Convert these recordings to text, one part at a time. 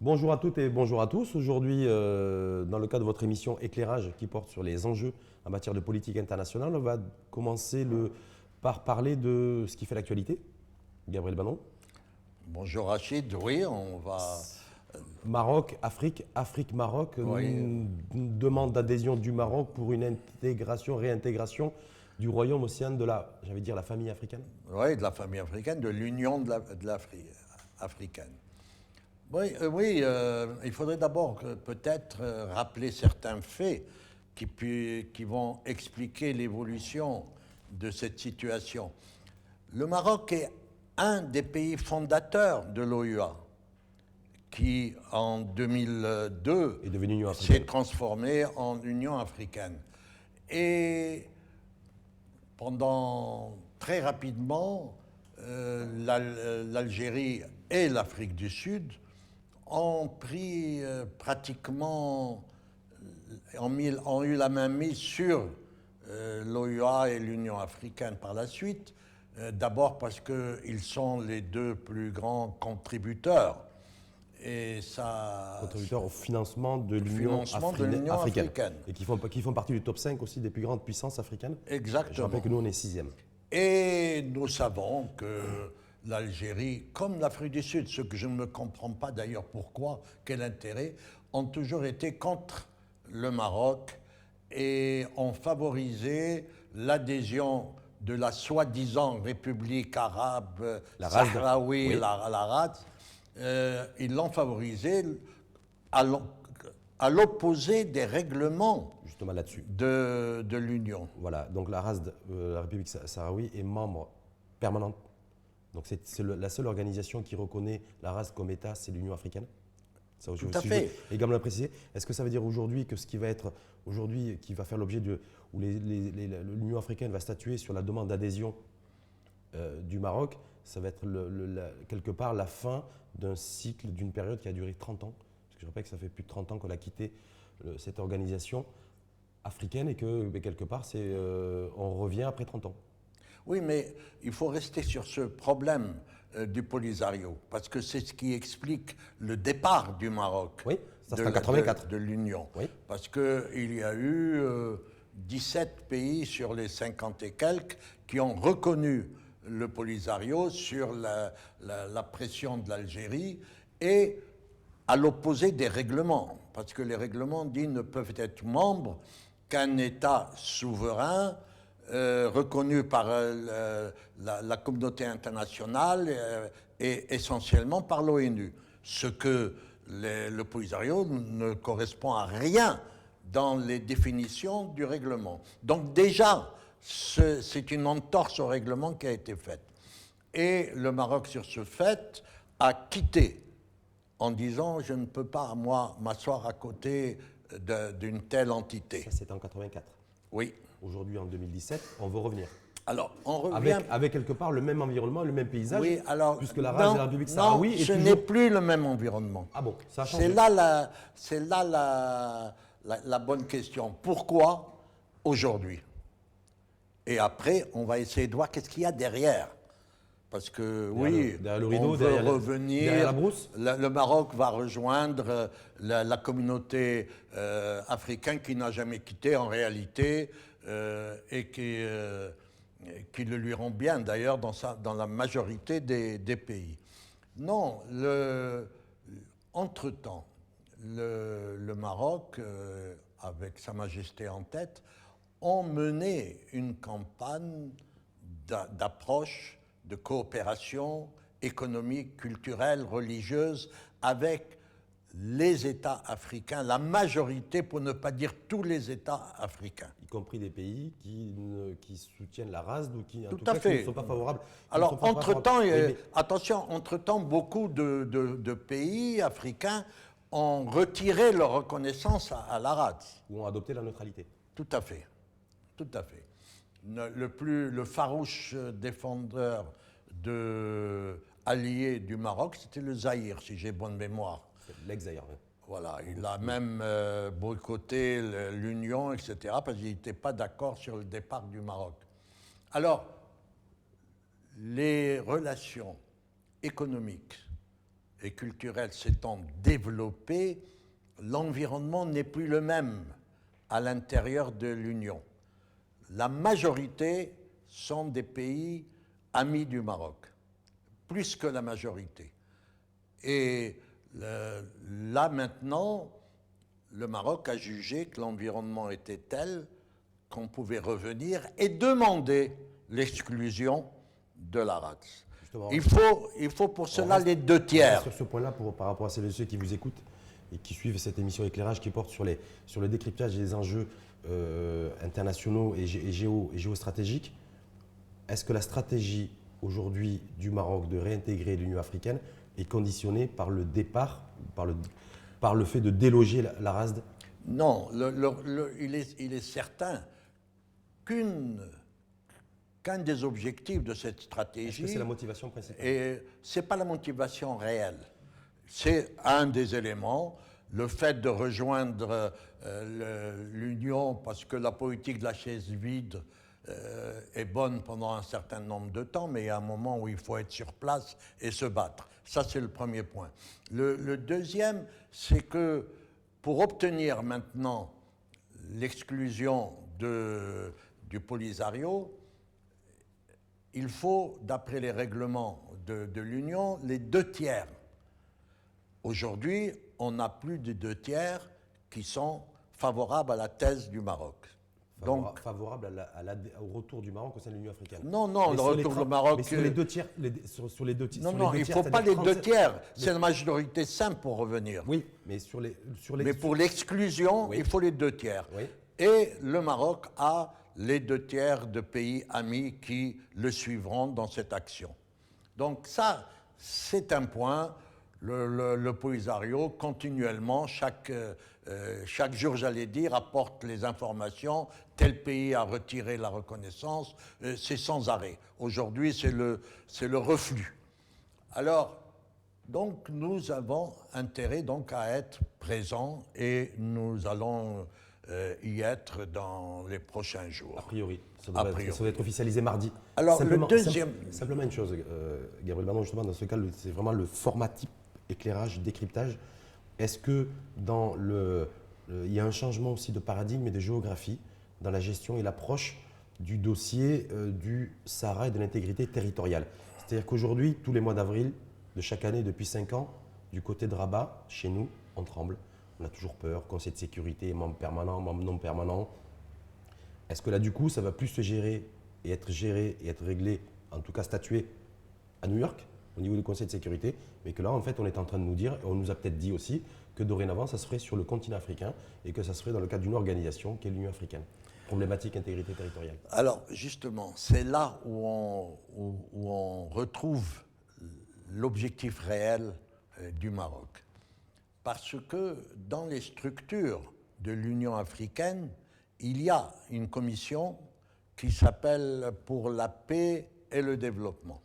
Bonjour à toutes et bonjour à tous. Aujourd'hui, dans le cadre de votre émission Éclairage qui porte sur les enjeux en matière de politique internationale, on va commencer par parler de ce qui fait l'actualité. Gabriel Banon. Bonjour Rachid, oui, on va... Maroc, Afrique, Afrique-Maroc, Oui. une demande d'adhésion du Maroc pour une intégration, réintégration du royaume au sein de la, j'allais dire, la famille africaine. Oui, de la famille africaine, de l'Union de l'Afrique africaine. Oui, il faudrait d'abord peut-être rappeler certains faits qui vont expliquer l'évolution de cette situation. Le Maroc est un des pays fondateurs de l'OUA, qui en 2002 Et devenu Union africaine. s'est transformé en Union africaine. Et pendant très rapidement, l'Algérie et l'Afrique du Sud ont pris pratiquement, ont eu la main mise sur l'OUA et l'Union africaine par la suite. D'abord parce qu'ils sont les deux plus grands contributeurs. Et ça, Contributeurs au financement de l'Union africaine. Et qui font partie du top 5 aussi des plus grandes puissances africaines. Exactement. Je rappelle que nous, on est 6e. Et nous savons que l'Algérie, comme l'Afrique du Sud, ce que je ne me comprends pas d'ailleurs pourquoi, quel intérêt, ont toujours été contre le Maroc et ont favorisé l'adhésion de la soi-disant République arabe sahraoui, oui. la RAD. Ils l'ont favorisé à l'opposé des règlements justement là-dessus de l'Union. Voilà, donc la République sahraoui est membre permanent. Donc c'est la seule organisation qui reconnaît la RAS comme État, c'est l'Union africaine. Ça, Tout à fait. Également le préciser. Est-ce que ça veut dire aujourd'hui que ce qui va être aujourd'hui, qui va faire l'objet de où l'Union africaine va statuer sur la demande d'adhésion du Maroc, ça va être quelque part la fin d'un cycle, d'une période qui a duré 30 ans. Parce que je rappelle que ça fait plus de 30 ans qu'on a quitté cette organisation africaine et que quelque part, on revient après 30 ans. Oui, mais il faut rester sur ce problème du Polisario, parce que c'est ce qui explique le départ du Maroc oui, ça en 84. De l'Union. Oui. Parce qu'il y a eu 17 pays sur les 50 et quelques qui ont reconnu le Polisario sur la pression de l'Algérie et à l'opposé des règlements, parce que les règlements disent ne peuvent être membres qu'un État souverain reconnu par la communauté internationale et essentiellement par l'ONU. Ce que le Polisario ne correspond à rien dans les définitions du règlement. Donc déjà, c'est une entorse au règlement qui a été faite. Et le Maroc, sur ce fait, a quitté en disant « je ne peux pas, moi, m'asseoir à côté d'une telle entité ». Ça, c'était en 84. Oui. Aujourd'hui, en 2017, on veut revenir. Alors, on revient... Avec quelque part le même environnement, le même paysage, oui, alors, puisque la race de la République sahraoui est ce toujours... n'est plus le même environnement. Ah bon, ça a changé. C'est là la bonne question. Pourquoi aujourd'hui? Et après, on va essayer de voir qu'est-ce qu'il y a derrière. Parce que derrière le rideau, on veut revenir. Derrière la brousse. Le Maroc va rejoindre la communauté africaine qui n'a jamais quitté en réalité et qui le lui rend bien d'ailleurs dans la majorité des pays. Non, entre-temps, le Maroc, avec Sa Majesté en tête, ont mené une campagne d'approche, de coopération économique, culturelle, religieuse avec les États africains, la majorité, pour ne pas dire tous les États africains. Y compris des pays qui soutiennent la race ou qui, en tout tout à cas, fait. qui ne sont pas favorables. Alors, entre-temps, attention, entre-temps, beaucoup de pays africains ont retiré leur reconnaissance à la race. Ou ont adopté la neutralité. Tout à fait. Tout à fait. Le farouche défendeur allié du Maroc, c'était le Zaïre, si j'ai bonne mémoire. L'ex-Zaïre. Oui. Voilà, il a même boycotté l'Union, etc., parce qu'il n'était pas d'accord sur le départ du Maroc. Alors, les relations économiques et culturelle s'étant développée, l'environnement n'est plus le même à l'intérieur de l'Union. La majorité sont des pays amis du Maroc, plus que la majorité. Et là maintenant, le Maroc a jugé que l'environnement était tel qu'on pouvait revenir et demander l'exclusion de la RATS. Il faut pour cela les 2 tiers. Sur ce point-là, par rapport à celles et ceux qui vous écoutent et qui suivent cette émission Éclairage qui porte sur le décryptage des enjeux internationaux et géostratégiques, est-ce que la stratégie aujourd'hui du Maroc de réintégrer l'Union africaine est conditionnée par le départ, par le fait de déloger la RASD? Non, il est certain qu'un des objectifs de cette stratégie... C'est la motivation principale. Et ce n'est pas la motivation réelle. C'est un des éléments. Le fait de rejoindre l'Union parce que la politique de la chaise vide est bonne pendant un certain nombre de temps, mais il y a un moment où il faut être sur place et se battre. Ça, c'est le premier point. Le deuxième, c'est que pour obtenir maintenant l'exclusion du Polisario, il faut, d'après les règlements de l'Union, les 2 tiers. Aujourd'hui, on n'a plus de 2 tiers qui sont favorables à la thèse du Maroc. Donc, favorable au retour du Maroc au sein de l'Union africaine. Non, le retour du Maroc... Mais sur les 2 tiers... sur les deux non, tiers, il ne faut pas les 2 tiers. C'est la majorité simple pour revenir. Oui, mais mais pour l'exclusion, oui, il faut les 2 tiers. Oui. Et le Maroc a les 2 tiers de pays amis qui le suivront dans cette action. Donc ça, c'est un point. Le Polisario, continuellement, chaque jour, j'allais dire, apporte les informations. Tel pays a retiré la reconnaissance. C'est sans arrêt. Aujourd'hui, c'est le reflux. Alors, donc, nous avons intérêt donc, à être présents et nous allons y être dans les prochains jours. A priori. Ça doit être officialisé mardi. Alors, simplement, le deuxième... Simplement une chose, Gabriel Bardon, justement, dans ce cas, c'est vraiment le format type éclairage, décryptage. Est-ce que il y a un changement aussi de paradigme et de géographie dans la gestion et l'approche du dossier du Sahara et de l'intégrité territoriale? C'est-à-dire qu'aujourd'hui, tous les mois d'avril de chaque année, depuis 5 ans, du côté de Rabat, chez nous, on tremble. On a toujours peur, conseil de sécurité, membres permanents, membres non permanents. Est-ce que là, du coup, ça va plus se gérer et être réglé, en tout cas statué à New York, au niveau du Conseil de sécurité, mais que là, en fait, on est en train de nous dire, et on nous a peut-être dit aussi, que dorénavant, ça se ferait sur le continent africain et que ça se ferait dans le cadre d'une organisation qui est l'Union africaine. Problématique intégrité territoriale. Alors, justement, c'est là où on retrouve l'objectif réel du Maroc. Parce que dans les structures de l'Union africaine, il y a une commission qui s'appelle pour la paix et le développement.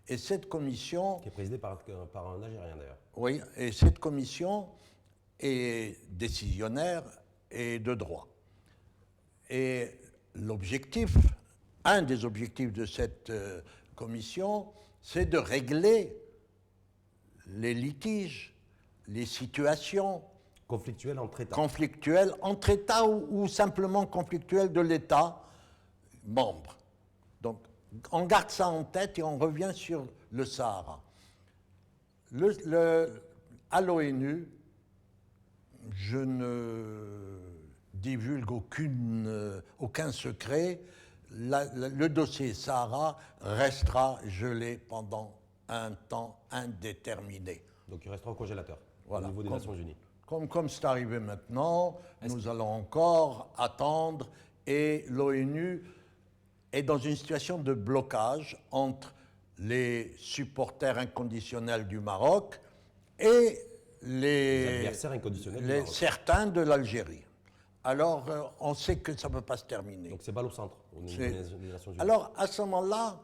Et cette commission... Qui est présidée par un Algérien d'ailleurs. Oui, et cette commission est décisionnaire et de droit. Et l'objectif, un des objectifs de cette commission, c'est de régler les litiges, les situations conflictuelles entre États. Conflictuelles entre États ou simplement conflictuelles de l'État membre. Donc, on garde ça en tête et on revient sur le Sahara. À l'ONU, je ne divulgue aucun secret. Le dossier Sahara restera gelé pendant un temps indéterminé. Donc il restera au congélateur, voilà, au niveau des Nations Unies. Comme c'est arrivé maintenant, nous allons encore attendre et l'ONU est dans une situation de blocage entre les supporters inconditionnels du Maroc et les adversaires inconditionnels du Maroc. Certains de l'Algérie. Alors, on sait que ça ne peut pas se terminer. Donc c'est balle au centre au niveau des Nations Unies. Alors, à ce moment-là,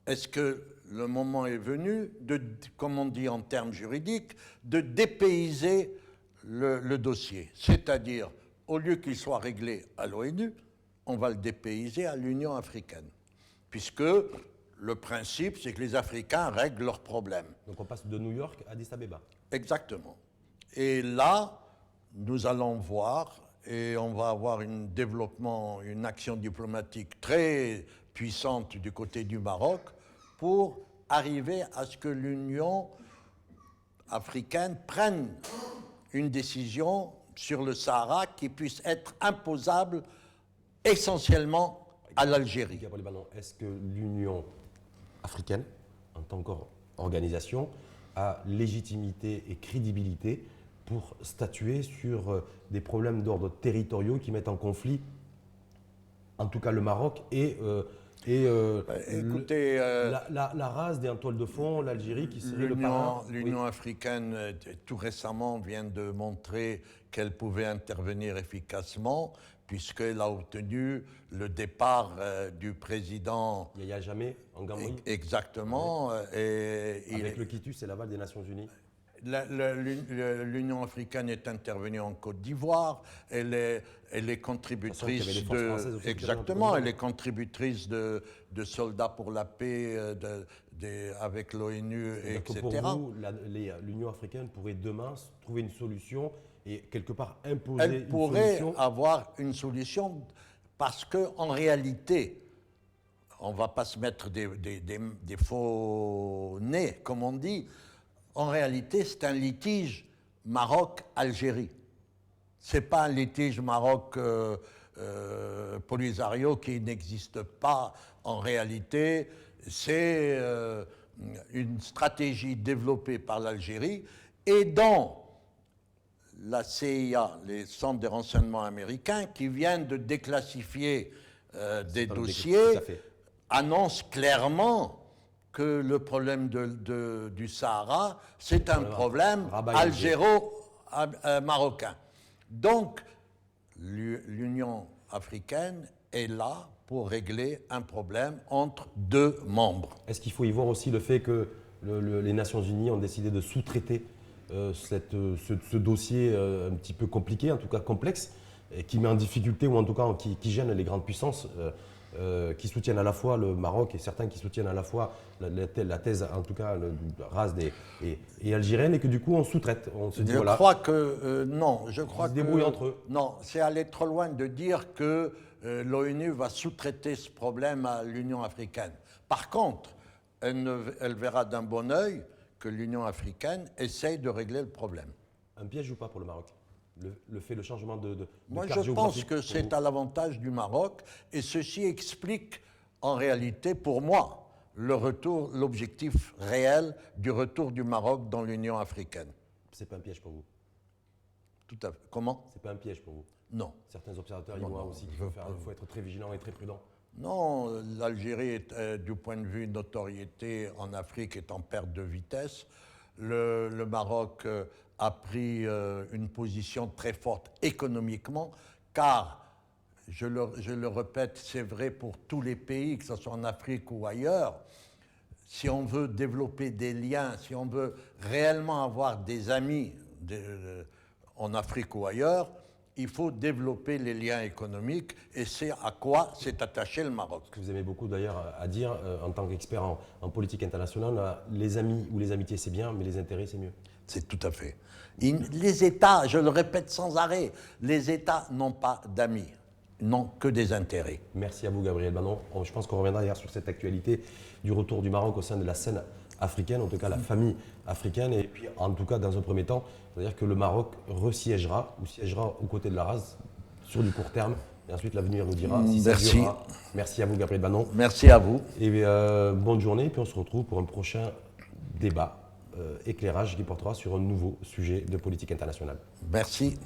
est-ce que le moment est venu, comme on dit en termes juridiques, de dépayser le dossier? C'est-à-dire, au lieu qu'il soit réglé à l'ONU, on va le dépayser à l'Union africaine. Puisque le principe, c'est que les Africains règlent leurs problèmes. Donc on passe de New York à Addis Abeba. Exactement. Et là, nous allons voir, et on va avoir un développement, une action diplomatique très puissante du côté du Maroc pour arriver à ce que l'Union africaine prenne une décision sur le Sahara qui puisse être imposable essentiellement à l'Algérie. Gabriel Bannon, est-ce que l'Union africaine, en tant qu'organisation, a légitimité et crédibilité pour statuer sur des problèmes d'ordre territoriaux qui mettent en conflit, en tout cas le Maroc Écoutez, la race des en toile de fond, l'Algérie qui serait le parrain. L'Union africaine, tout récemment, vient de montrer qu'elle pouvait intervenir efficacement, puisqu'elle a obtenu le départ du président. Yahya Jammeh en Gambie. Exactement. Avec le quitus et l'aval des Nations Unies. L'Union africaine est intervenue en Côte d'Ivoire. Elle est contributrice elle est contributrice de soldats pour la paix avec l'ONU, etc. Pour vous, l'Union africaine pourrait demain trouver une solution et quelque part imposer une solution. Elle pourrait avoir une solution parce qu'en réalité, on ne va pas se mettre des faux nez, comme on dit. En réalité, c'est un litige Maroc-Algérie. Ce n'est pas un litige Maroc-Polisario qui n'existe pas en réalité. C'est une stratégie développée par l'Algérie et dont la CIA, les centres de renseignement américains, qui viennent de déclassifier des dossiers, annoncent clairement que le problème du Sahara, c'est un problème algéro-marocain. Donc, l'Union africaine est là pour régler un problème entre deux membres. Est-ce qu'il faut y voir aussi le fait que les Nations Unies ont décidé de sous-traiter ce dossier un petit peu compliqué, en tout cas complexe, et qui met en difficulté, ou en tout cas qui gêne les grandes puissances qui soutiennent à la fois le Maroc et certains qui soutiennent à la fois la thèse, en tout cas, race et algérienne, et que du coup on sous-traite. On se dit, je crois que non, je crois qu'ils se débrouillent entre eux. Non, c'est aller trop loin de dire que l'ONU va sous-traiter ce problème à l'Union africaine. Par contre, elle verra d'un bon œil que l'Union africaine essaye de régler le problème. Un piège ou pas pour le Maroc ? Le changement de Moi, je pense que c'est à l'avantage du Maroc, et ceci explique en réalité, pour moi, l'objectif réel du retour du Maroc dans l'Union africaine. C'est pas un piège pour vous? Tout à fait. Comment? C'est pas un piège pour vous? Non. Certains observateurs y voient aussi qu'il faut être très vigilant et très prudent. Non, l'Algérie, du point de vue notoriété en Afrique, est en perte de vitesse. Le Maroc a pris une position très forte économiquement, car, je le répète, c'est vrai pour tous les pays, que ce soit en Afrique ou ailleurs, si on veut développer des liens, si on veut réellement avoir des amis en Afrique ou ailleurs, il faut développer les liens économiques, et c'est à quoi s'est attaché le Maroc. Ce que vous aimez beaucoup d'ailleurs à dire, en tant qu'expert en politique internationale, les amis ou les amitiés c'est bien, mais les intérêts c'est mieux. C'est tout à fait. Les États, je le répète sans arrêt, les États n'ont pas d'amis, n'ont que des intérêts. Merci à vous Gabriel Bannon. Je pense qu'on reviendra hier sur cette actualité du retour du Maroc au sein de la scène africaine, en tout cas la famille africaine, et puis en tout cas dans un premier temps, c'est-à-dire que le Maroc resiégera ou siégera aux côtés de la race sur du court terme, et ensuite l'avenir nous dira si ça durera. Merci à vous Gabriel Bannon. Merci à vous. Et bonne journée, et puis on se retrouve pour un prochain débat, éclairage qui portera sur un nouveau sujet de politique internationale. Merci.